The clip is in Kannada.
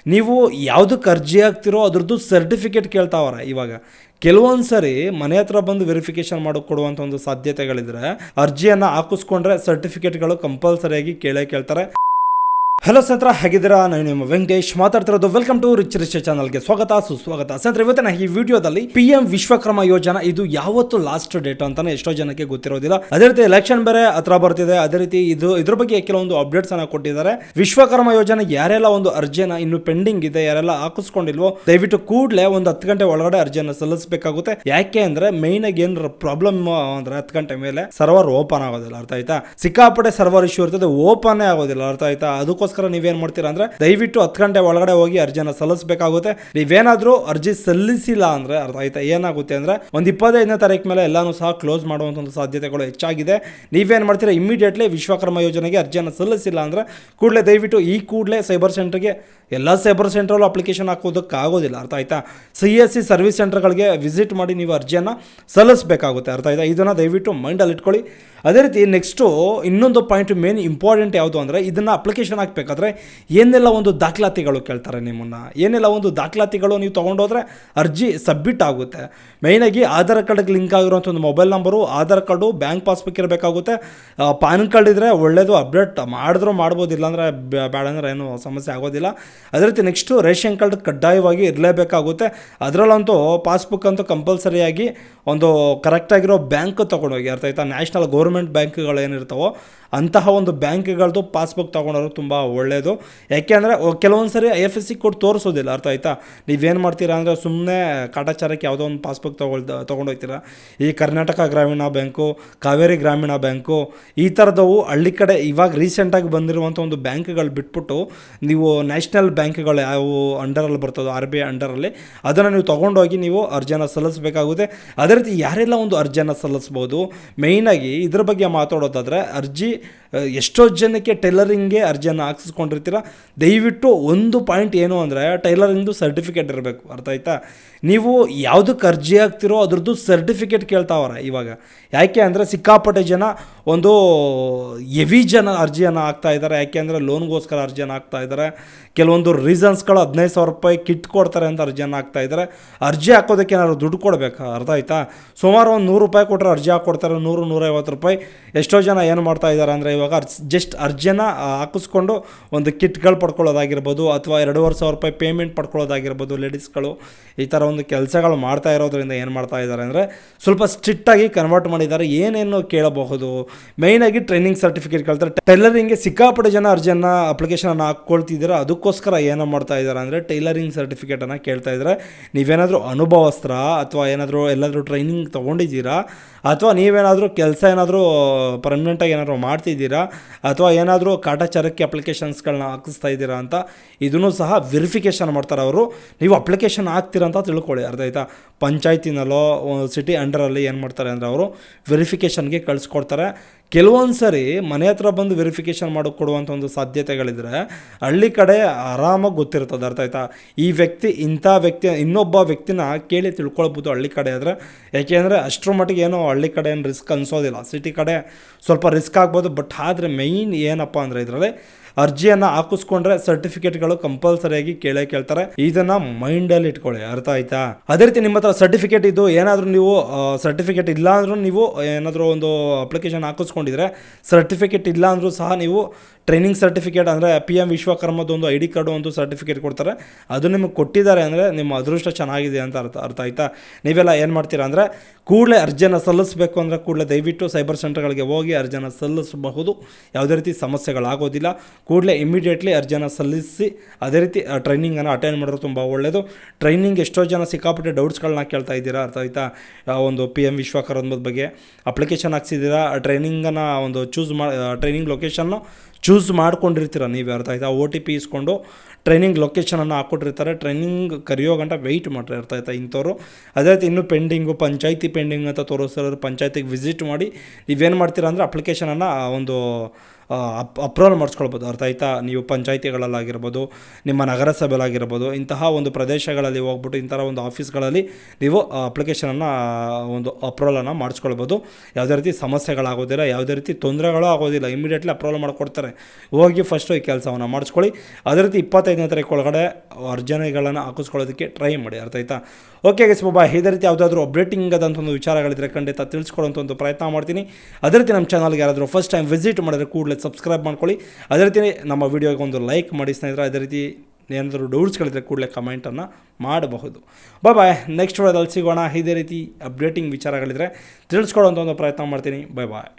ನೀವು ಯಾವುದಕ್ಕೆ ಅರ್ಜಿ ಹಾಕ್ತಿರೋ ಅದ್ರದ್ದು ಸರ್ಟಿಫಿಕೇಟ್ ಕೇಳ್ತಾವ್ರೆ. ಇವಾಗ ಕೆಲವೊಂದು ಸರಿ ಮನೆ ಹತ್ರ ಬಂದು ವೆರಿಫಿಕೇಷನ್ ಕೊಡುವಂಥ ಒಂದು ಸಾಧ್ಯತೆಗಳಿದ್ರೆ ಅರ್ಜಿಯನ್ನು ಹಾಕಿಸ್ಕೊಂಡ್ರೆ ಸರ್ಟಿಫಿಕೇಟ್ಗಳು ಕಂಪಲ್ಸರಿಯಾಗಿ ಕೇಳ್ತಾರೆ. ಹಲೋ ಸ್ನೇಹಿತರ, ಹೇಗಿದ್ದೀರಾ? ನಾನು ನಿಮ್ಮ ವೆಂಕಟೇಶ್ ಮಾತಾಡ್ತಿರೋದು. ವೆಲ್ಕಮ್ ಟು ರಿಚ್ ಚಾನಲ್ಗೆ ಸ್ವಾಗತ ಸುಸ್ವಾಗತ. ಸ್ನೇಹಿತರೆ, ಇವತ್ತಿನ ಈ ವಿಡಿಯೋದಲ್ಲಿ PM ವಿಶ್ವಕರ್ಮ ಯೋಜನಾ ಇದು ಯಾವತ್ತು ಲಾಸ್ಟ್ ಡೇಟ್ ಅಂತಾನೆ ಎಷ್ಟೋ ಜನಕ್ಕೆ ಗೊತ್ತಿರೋದಿಲ್ಲ. ಅದೇ ರೀತಿ ಎಲೆಕ್ಷನ್ ಬೇರೆ ಹತ್ರ ಬರ್ತಿದೆ. ಅದೇ ರೀತಿ ಇದ್ರ ಬಗ್ಗೆ ಕೆಲವೊಂದು ಅಪ್ಡೇಟ್ಸ್ ಅನ್ನ ಕೊಟ್ಟಿದ್ದಾರೆ. ವಿಶ್ವಕರ್ಮ ಯೋಜನೆ ಯಾರೆಲ್ಲ ಒಂದು ಅರ್ಜಿನ ಇನ್ನು ಪೆಂಡಿಂಗ್ ಇದೆ, ಯಾರೆಲ್ಲ ಹಾಕಿಸ್ಕೊಂಡಿಲ್ವೋ ದಯವಿಟ್ಟು ಕೂಡಲೇ ಒಂದು 10 ಗಂಟೆ ಒಳಗಡೆ ಅರ್ಜಿಯನ್ನು ಸಲ್ಲಿಸಬೇಕಾಗುತ್ತೆ. ಯಾಕೆ ಅಂದ್ರೆ ಮೈನ್ ಆಗಿ ಏನ್ ಪ್ರಾಬ್ಲಮ್ ಅಂದ್ರೆ 10 ಗಂಟೆ ಮೇಲೆ ಸರ್ವರ್ ಓಪನ್ ಆಗೋದಿಲ್ಲ, ಅರ್ಥ ಆಯ್ತಾ? ಸಿಕ್ಕಾಪಟ್ಟೆ ಸರ್ವರ್ ಇಶ್ಯೂ ಇರ್ತದೆ, ಓಪನ್ ಆಗೋದಿಲ್ಲ, ಅರ್ಥ ಆಯ್ತಾ? ಅದಕ್ಕೋಸ್ಕರ ನೀವೇನ್ ಮಾಡ್ತೀರಾ ಅಂದ್ರೆ ದಯವಿಟ್ಟು 10 ಗಂಟೆ ಒಳಗಡೆ ಹೋಗಿ ಅರ್ಜಿನ ಸಲ್ಲಿಸಬೇಕಾಗುತ್ತೆ. ನೀವೇನಾದ್ರೂ ಅರ್ಜಿ ಸಲ್ಲಿಸಿಲ್ಲ ಅಂದ್ರೆ ಅರ್ಥ ಆಯ್ತಾ ಏನಾಗುತ್ತೆ ಅಂದ್ರೆ ಒಂದು 25ನೇ ತಾರೀಕು ಮೇಲೆ ಎಲ್ಲಾನು ಸಹ ಕ್ಲೋಸ್ ಮಾಡುವಂತ ಒಂದು ಸಾಧ್ಯತೆಗಳು ಹೆಚ್ಚಾಗಿದೆ. ನೀವೇನ್ ಮಾಡ್ತೀರಾ, ಇಮಿಡಿಯೇಟ್ಲಿ ವಿಶ್ವಕರ್ಮ ಯೋಜನೆಗೆ ಅರ್ಜಿಯನ್ನು ಸಲ್ಲಿಸಿಲ್ಲ ಅಂದ್ರೆ ಕೂಡಲೇ ದಯವಿಟ್ಟು ಕೂಡಲೇ ಸೈಬರ್ ಸೆಂಟರ್ಗೆ, ಎಲ್ಲ ಸೈಬರ್ ಸೆಂಟ್ರಲ್ಲೂ ಅಪ್ಲಿಕೇಶನ್ ಹಾಕೋದಕ್ಕೆ ಆಗೋದಿಲ್ಲ, ಅರ್ಥ ಆಯ್ತಾ? CSC ಸರ್ವಿಸ್ ಸೆಂಟರ್ಗಳಿಗೆ ವಿಸಿಟ್ ಮಾಡಿ ನೀವು ಅರ್ಜಿಯನ್ನು ಸಲ್ಲಿಸಬೇಕಾಗುತ್ತೆ, ಅರ್ಥ ಆಯ್ತಾ? ಇದನ್ನ ದಯವಿಟ್ಟು ಮೈಂಡಲ್ಲಿ ಇಟ್ಕೊಳ್ಳಿ. ಅದೇ ರೀತಿ ನೆಕ್ಸ್ಟು ಇನ್ನೊಂದು ಪಾಯಿಂಟ್ ಮೇನ್ ಇಂಪಾರ್ಟೆಂಟ್ ಯಾವುದು ಅಂದರೆ ಇದನ್ನು ಅಪ್ಲಿಕೇಶನ್ ಹಾಕಬೇಕಾದ್ರೆ ಏನೆಲ್ಲ ಒಂದು ದಾಖಲಾತಿಗಳು ಕೇಳ್ತಾರೆ ನಿಮ್ಮನ್ನು. ಏನೆಲ್ಲ ಒಂದು ದಾಖಲಾತಿಗಳು ನೀವು ತೊಗೊಂಡೋದ್ರೆ ಅರ್ಜಿ ಸಬ್ಮಿಟ್ ಆಗುತ್ತೆ. ಮೇಯ್ನಾಗಿ ಆಧಾರ್ ಕಾರ್ಡ್ಗೆ ಲಿಂಕ್ ಆಗಿರುವಂಥ ಒಂದು mobile number, Aadhaar card, bank passbook ಇರಬೇಕಾಗುತ್ತೆ. ಪಾನ್ ಕಾರ್ಡ್ ಇದ್ದರೆ ಒಳ್ಳೆಯದು, ಅಪ್ಡೇಟ್ ಮಾಡಿದ್ರೂ ಮಾಡ್ಬೋದಿಲ್ಲ ಅಂದರೆ ಬೇಡ ಅಂದರೆ ಏನೂ ಸಮಸ್ಯೆ ಆಗೋದಿಲ್ಲ. ಅದೇ ರೀತಿ ನೆಕ್ಸ್ಟು ರೇಷನ್ ಕಾರ್ಡ್ ಕಡ್ಡಾಯವಾಗಿ ಇರಲೇಬೇಕಾಗುತ್ತೆ. ಅದರಲ್ಲಂತೂ ಪಾಸ್ಬುಕ್ ಅಂತೂ ಕಂಪಲ್ಸರಿಯಾಗಿ ಒಂದು ಕರೆಕ್ಟಾಗಿರೋ ಬ್ಯಾಂಕ್ ತೊಗೊಂಡೋಗಿ, ಅರ್ಥ ಆಯ್ತಾ? ನ್ಯಾಷನಲ್ ಗೌರ್ಮೆಂಟ್ ಬ್ಯಾಂಕ್ಗಳು ಏನಿರ್ತಾವೋ ಅಂತಹ ಒಂದು ಬ್ಯಾಂಕ್ಗಳದ್ದು ಪಾಸ್ಬುಕ್ ತೊಗೊಂಡೋರು ತುಂಬ ಒಳ್ಳೆಯದು. ಯಾಕೆ ಅಂದರೆ ಕೆಲವೊಂದು ಸರಿ IFSC ಕೋಡ್ ತೋರಿಸೋದಿಲ್ಲ, ಅರ್ಥ ಆಯ್ತಾ? ನೀವೇನು ಮಾಡ್ತೀರಾ ಅಂದರೆ ಸುಮ್ಮನೆ ಕಾಟಾಚಾರಕ್ಕೆ ಯಾವುದೋ ಒಂದು ಪಾಸ್ಬುಕ್ ತೊಗೊಂಡೋಗ್ತೀರಾ. ಈ ಕರ್ನಾಟಕ ಗ್ರಾಮೀಣ ಬ್ಯಾಂಕು, ಕಾವೇರಿ ಗ್ರಾಮೀಣ ಬ್ಯಾಂಕು, ಈ ಥರದವು ಹಳ್ಳಿ ಕಡೆ ಇವಾಗ ರೀಸೆಂಟಾಗಿ ಬಂದಿರುವಂಥ ಒಂದು ಬ್ಯಾಂಕ್ಗಳು ಬಿಟ್ಬಿಟ್ಟು ನೀವು ನ್ಯಾಷನಲ್ ಬ್ಯಾಂಕ್ಗಳು ಯಾವುವು ಅಂಡರಲ್ಲಿ ಬರ್ತದೋ RBI ಅಂಡರಲ್ಲಿ ಅದನ್ನು ನೀವು ತೊಗೊಂಡೋಗಿ ನೀವು ಅರ್ಜಿಯನ್ನು ಸಲ್ಲಿಸಬೇಕಾಗುತ್ತೆ. ಅದೇ ರೀತಿ ಯಾರೆಲ್ಲ ಒಂದು ಅರ್ಜಿಯನ್ನು ಸಲ್ಲಿಸ್ಬೋದು, ಮೇಯ್ನಾಗಿ ಇದ್ರ ಬಗ್ಗೆ ಮಾತಾಡೋದಾದರೆ ಅರ್ಜಿ ಎಷ್ಟೋ ಜನಕ್ಕೆ ಟೈಲರಿಂಗ್ಗೆ ಅರ್ಜಿಯನ್ನು ಹಾಕಿಸ್ಕೊಂಡಿರ್ತೀರ. ದಯವಿಟ್ಟು ಒಂದು ಪಾಯಿಂಟ್ ಏನು ಅಂದರೆ ಟೈಲರಿಂಗ್ದು ಸರ್ಟಿಫಿಕೇಟ್ ಇರಬೇಕು, ಅರ್ಥ ಆಯ್ತಾ? ನೀವು ಯಾವುದಕ್ಕೆ ಅರ್ಜಿ ಹಾಕ್ತಿರೋ ಅದ್ರದ್ದು ಸರ್ಟಿಫಿಕೇಟ್ ಕೇಳ್ತಾವ್ರೆ ಇವಾಗ. ಯಾಕೆ ಅಂದರೆ ಸಿಕ್ಕಾಪಟ್ಟೆ ಜನ ಒಂದು ಹೆವಿ ಜನ ಅರ್ಜಿಯನ್ನು ಹಾಕ್ತಾ ಇದ್ದಾರೆ. ಯಾಕೆ ಅಂದರೆ ಲೋನ್ಗೋಸ್ಕರ ಅರ್ಜಿಯನ್ನು ಹಾಕ್ತಾ ಇದ್ದಾರೆ. ಕೆಲವೊಂದು ರೀಸನ್ಸ್ಗಳು 15,000 ರೂಪಾಯಿ ಕಿಟ್ ಕೊಡ್ತಾರೆ ಅಂತ ಅರ್ಜಿಯನ್ನು ಹಾಕ್ತಾ ಇದ್ದಾರೆ. ಅರ್ಜಿ ಹಾಕೋದಕ್ಕೆ ಏನಾದ್ರು ದುಡ್ಡು ಕೊಡಬೇಕಾ, ಅರ್ಥ ಆಯ್ತಾ? ಸುಮಾರು ಒಂದು 100 ರೂಪಾಯಿ ಕೊಟ್ಟರೆ ಅರ್ಜಿ ಹಾಕ್ಕೊಡ್ತಾರೆ, 100-150 ರೂಪಾಯಿ. ಎಷ್ಟೋ ಜನ ಏನು ಮಾಡ್ತಾ ಇದ್ದಾರೆ ಅಂದರೆ ಇವಾಗ ಜಸ್ಟ್ ಅರ್ಜಿಯನ್ನು ಹಾಕಿಸ್ಕೊಂಡು ಒಂದು ಕಿಟ್ಗಳು ಪಡ್ಕೊಳ್ಳೋದಾಗಿರ್ಬೋದು, ಅಥವಾ 2,500 ರೂಪಾಯಿ ಪೇಮೆಂಟ್ ಪಡ್ಕೊಳ್ಳೋದಾಗಿರ್ಬೋದು. ಲೇಡೀಸ್ಗಳು ಈ ಥರ ಒಂದು ಕೆಲಸಗಳು ಮಾಡ್ತಾ ಇರೋದ್ರಿಂದ ಏನು ಮಾಡ್ತಾ ಇದ್ದಾರೆ ಅಂದರೆ ಸ್ವಲ್ಪ ಸ್ಟ್ರಿಕ್ಟಾಗಿ ಕನ್ವರ್ಟ್ ಮಾಡಿದ್ದಾರೆ. ಏನೇನು ಕೇಳಬಹುದು, ಮೇಯ್ನಾಗಿ ಟ್ರೈನಿಂಗ್ ಸರ್ಟಿಫಿಕೇಟ್ ಕೇಳ್ತಾರೆ. ಟೈಲರಿಂಗ್ಗೆ ಸಿಕ್ಕಾಪಟ್ಟೆ ಜನ ಅರ್ಜಿಯನ್ನು ಅಪ್ಲಿಕೇಶನ್ ಹಾಕ್ಕೊಳ್ತಿದ್ದಾರೆ. ಅದಕ್ಕೋಸ್ಕರ ಏನೋ ಮಾಡ್ತಾ ಇದ್ದಾರೆ ಅಂದರೆ ಟೈಲರಿಂಗ್ ಸರ್ಟಿಫಿಕೇಟನ್ನು ಕೇಳ್ತಾ ಇದ್ದಾರೆ. ನೀವೇನಾದರೂ ಅನುಭವಸ್ತ್ರ ಅಥವಾ ಎಲ್ಲಾದರೂ ಟ್ರೈನಿಂಗ್ ತೊಗೊಂಡಿದ್ದೀರಾ, ಅಥವಾ ನೀವೇನಾದರೂ ಕೆಲಸ ಏನಾದರೂ ಪರ್ಮನೆಂಟಾಗಿ ಏನಾದರೂ ಮಾಡ್ತಿದ್ದೀರಾ, ಅಥವಾ ಏನಾದರೂ ಕಾಟಾಚಾರಕ್ಕೆ ಅಪ್ಲಿಕೇಶನ್ಸ್ಗಳನ್ನ ಹಾಕಿಸ್ತಾ ಇದ್ದೀರಾ ಅಂತ ಇದನ್ನು ಸಹ ವೆರಿಫಿಕೇಷನ್ ಮಾಡ್ತಾರೆ ಅವರು. ನೀವು ಅಪ್ಲಿಕೇಶನ್ ಹಾಕ್ತೀರಾ ಅಂತ ತಿಳ್ಕೊಳ್ಳಿ, ಅರ್ಥ ಆಯ್ತಾ? ಪಂಚಾಯತಿನಲ್ಲೋ ಸಿಟಿ ಅಂಡರಲ್ಲಿ ಏನು ಮಾಡ್ತಾರೆ ಅಂದರೆ ಅವರು ವೆರಿಫಿಕೇಷನ್ಗೆ ಕಳಿಸ್ಕೊಡ್ತಾರೆ. ಕೆಲವೊಂದು ಸರಿ ಮನೆ ಹತ್ರ ಬಂದು ವೆರಿಫಿಕೇಷನ್ ಕೊಡುವಂಥ ಒಂದು ಸಾಧ್ಯತೆಗಳಿದ್ರೆ ಹಳ್ಳಿ ಕಡೆ ಆರಾಮಾಗಿ ಗೊತ್ತಿರ್ತದೆ, ಅರ್ಥ ಆಯ್ತಾ? ಈ ವ್ಯಕ್ತಿ ಇಂಥ ವ್ಯಕ್ತಿ ಇನ್ನೊಬ್ಬ ವ್ಯಕ್ತಿನ ಕೇಳಿ ತಿಳ್ಕೊಳ್ಬೋದು ಹಳ್ಳಿ ಕಡೆ ಆದರೆ. ಯಾಕೆಂದರೆ ಅಷ್ಟರ ಮಟ್ಟಿಗೆ ಏನೋ ಹಳ್ಳಿ ಕಡೆ ಏನು ರಿಸ್ಕ್ ಅನಿಸೋದಿಲ್ಲ. ಸಿಟಿ ಕಡೆ ಸ್ವಲ್ಪ ರಿಸ್ಕ್ ಆಗ್ಬೋದು. ಬಟ್ ಆದರೆ ಮೇಯ್ನ್ ಏನಪ್ಪ ಅಂದರೆ ಇದರಲ್ಲಿ ಅರ್ಜಿಯನ್ನು ಹಾಕಿಸ್ಕೊಂಡ್ರೆ ಸರ್ಟಿಫಿಕೇಟ್ಗಳು ಕಂಪಲ್ಸರಿಯಾಗಿ ಕೇಳ್ತಾರೆ. ಇದನ್ನು ಮೈಂಡಲ್ಲಿ ಇಟ್ಕೊಳ್ಳಿ, ಅರ್ಥ ಆಯ್ತಾ? ಅದೇ ರೀತಿ ನಿಮ್ಮ ಹತ್ರ ಸರ್ಟಿಫಿಕೇಟ್ ಇದು ಏನಾದರೂ ನೀವು ಸರ್ಟಿಫಿಕೇಟ್ ಇಲ್ಲ ಅಂದರೂ ನೀವು ಏನಾದರೂ ಒಂದು ಅಪ್ಲಿಕೇಶನ್ ಹಾಕಿಸ್ಕೊಂಡಿದ್ರೆ ಸರ್ಟಿಫಿಕೇಟ್ ಇಲ್ಲ ಅಂದರೂ ಸಹ ನೀವು ಟ್ರೈನಿಂಗ್ ಸರ್ಟಿಫಿಕೇಟ್ ಅಂದರೆ PM ವಿಶ್ವಕರ್ಮದ ಒಂದು ID ಕಾರ್ಡು ಒಂದು ಸರ್ಟಿಫಿಕೇಟ್ ಕೊಡ್ತಾರೆ. ಅದು ನಿಮಗೆ ಕೊಟ್ಟಿದ್ದಾರೆ ಅಂದರೆ ನಿಮ್ಮ ಅದೃಷ್ಟ ಚೆನ್ನಾಗಿದೆ ಅಂತ ಅರ್ಥ ಆಯ್ತಾ? ನೀವೆಲ್ಲ ಏನು ಮಾಡ್ತೀರಾ ಅಂದರೆ ಕೂಡಲೇ ಅರ್ಜಿಯನ್ನು ಸಲ್ಲಿಸಬೇಕು ಅಂದರೆ ಕೂಡಲೇ ದಯವಿಟ್ಟು ಸೈಬರ್ ಸೆಂಟರ್ಗಳಿಗೆ ಹೋಗಿ ಅರ್ಜಿಯನ್ನು ಸಲ್ಲಿಸಬಹುದು. ಯಾವುದೇ ರೀತಿ ಸಮಸ್ಯೆಗಳಾಗೋದಿಲ್ಲ. ಕೂಡಲೇ ಇಮಿಡಿಯೇಟ್ಲಿ ಅರ್ಜಿಯನ್ನು ಸಲ್ಲಿಸಿ ಅದೇ ರೀತಿ ಟ್ರೈನಿಂಗನ್ನು ಅಟೆಂಡ್ ಮಾಡೋದು ತುಂಬ ಒಳ್ಳೆಯದು. ಟ್ರೈನಿಂಗ್ ಎಷ್ಟೋ ಜನ ಸಿಕ್ಕಾಪಟ್ಟೆ ಡೌಟ್ಸ್ಗಳನ್ನ ಕೇಳ್ತಾ ಇದ್ದೀರಾ, ಅರ್ಥ ಆಯ್ತಾ? ಒಂದು PM ವಿಶ್ವಕರ್ಮದ ಬಗ್ಗೆ ಅಪ್ಲಿಕೇಶನ್ ಹಾಕ್ಸಿದ್ದೀರಾ, ಟ್ರೈನಿಂಗನ್ನು ಒಂದು ಟ್ರೈನಿಂಗ್ ಲೊಕೇಶನ್ನು ಚೂಸ್ ಮಾಡ್ಕೊಂಡಿರ್ತೀರ ನೀವೇ, ಅರ್ಥ ಆಯ್ತಾ? OTP ಇಸ್ಕೊಂಡು ಟ್ರೈನಿಂಗ್ ಲೊಕೇಶನನ್ನು ಹಾಕ್ಕೊಟ್ಟಿರ್ತಾರೆ. ಟ್ರೈನಿಂಗ್ ಕರೆಯೋ ಗಂಟ ವೆಯ್ಟ್ ಮಾಡಿರಿ, ಅರ್ಥ ಆಯ್ತಾ? ಇಂಥವ್ರು ಅದೇ ರೀತಿ ಇನ್ನೂ ಪೆಂಡಿಂಗು, ಪಂಚಾಯತಿ ಪೆಂಡಿಂಗ್ ಅಂತ ತೋರಿಸ್ತಾರೆ. ಪಂಚಾಯತಿಗೆ ವಿಸಿಟ್ ಮಾಡಿ ನೀವೇನು ಮಾಡ್ತೀರಾ ಅಂದರೆ ಅಪ್ಲಿಕೇಶನನ್ನು ಒಂದು ಅಪ್ರೂವಲ್ ಮಾಡಿಸ್ಕೊಳ್ಬೋದು. ಅರ್ಥ ಆಯ್ತಾ? ನೀವು ಪಂಚಾಯಿತಿಗಳಲ್ಲಾಗಿರ್ಬೋದು, ನಿಮ್ಮ ನಗರಸಭೆಲಾಗಿರ್ಬೋದು, ಇಂತಹ ಒಂದು ಪ್ರದೇಶಗಳಲ್ಲಿ ಹೋಗ್ಬಿಟ್ಟು ಇಂಥ ಒಂದು ಆಫೀಸ್ಗಳಲ್ಲಿ ನೀವು ಅಪ್ಲಿಕೇಶನನ್ನು ಒಂದು ಅಪ್ರೂವಲನ್ನು ಮಾಡಿಸ್ಕೊಳ್ಬೋದು. ಯಾವುದೇ ರೀತಿ ಸಮಸ್ಯೆಗಳಾಗೋದಿಲ್ಲ, ಯಾವುದೇ ರೀತಿ ತೊಂದರೆಗಳೂ ಆಗೋದಿಲ್ಲ. ಇಮಿಡಿಯೇಟ್ಲಿ ಅಪ್ರೂವಲ್ ಮಾಡಿಕೊಡ್ತಾರೆ. ಹೋಗಿ ಫಸ್ಟು ಈ ಕೆಲಸವನ್ನು ಮಾಡಿಸ್ಕೊಳ್ಳಿ. ಅದೇ ರೀತಿ 25ನೇ ತಾರೀಕು ಒಳಗಡೆ ಅರ್ಜಿಗಳನ್ನು ಹಾಕಿಸ್ಕೊಳ್ಳೋದಕ್ಕೆ ಟ್ರೈ ಮಾಡಿ. ಅರ್ಥ ಆಯ್ತಾ? ಓಕೆ ಗೈಸ್, ಇದೇ ರೀತಿ ಯಾವುದಾದ್ರೂ ಅಪ್ಡೇಟಿಂಗ್ ಆದಂಥ ಒಂದು ವಿಚಾರಗಳಿದ್ರೆ ಖಂಡಿತ ತಿಳಿಸ್ಕೊಡೋಂಥ ಒಂದು ಪ್ರಯತ್ನ ಮಾಡ್ತೀನಿ. ಅದೇ ರೀತಿ ನಮ್ಮ ಚಾನಲ್ಗೆ ಯಾರಾದರೂ ಫಸ್ಟ್ ಟೈಮ್ ವಿಸಿಟ್ ಮಾಡಿದ್ರೆ ಕೂಡಲೇ ಸಬ್ಸ್ಕ್ರೈಬ್ ಮಾಡ್ಕೊಳ್ಳಿ. ಅದೇ ರೀತಿ ನಮ್ಮ ವೀಡಿಯೋಗೆ ಒಂದು ಲೈಕ್ ಮಾಡಿ ಸ್ನೇಹಿತರೆ. ಅದೇ ರೀತಿ ಏನಾದರೂ ಡೌಟ್ಸ್ಗಳಿದ್ರೆ ಕೂಡಲೇ ಕಮೆಂಟನ್ನು ಮಾಡಬಹುದು. ಬಾಯ್. ನೆಕ್ಸ್ಟ್ ವಿಡಿಯೋದಲ್ಲಿ ಸಿಗೋಣ. ಇದೇ ರೀತಿ ಅಪ್ಡೇಟಿಂಗ್ ವಿಚಾರಗಳಿದ್ರೆ ತಿಳಿಸ್ಕೊಡೋಂಥ ಒಂದು ಪ್ರಯತ್ನ ಮಾಡ್ತೀನಿ. ಬಾಯ್.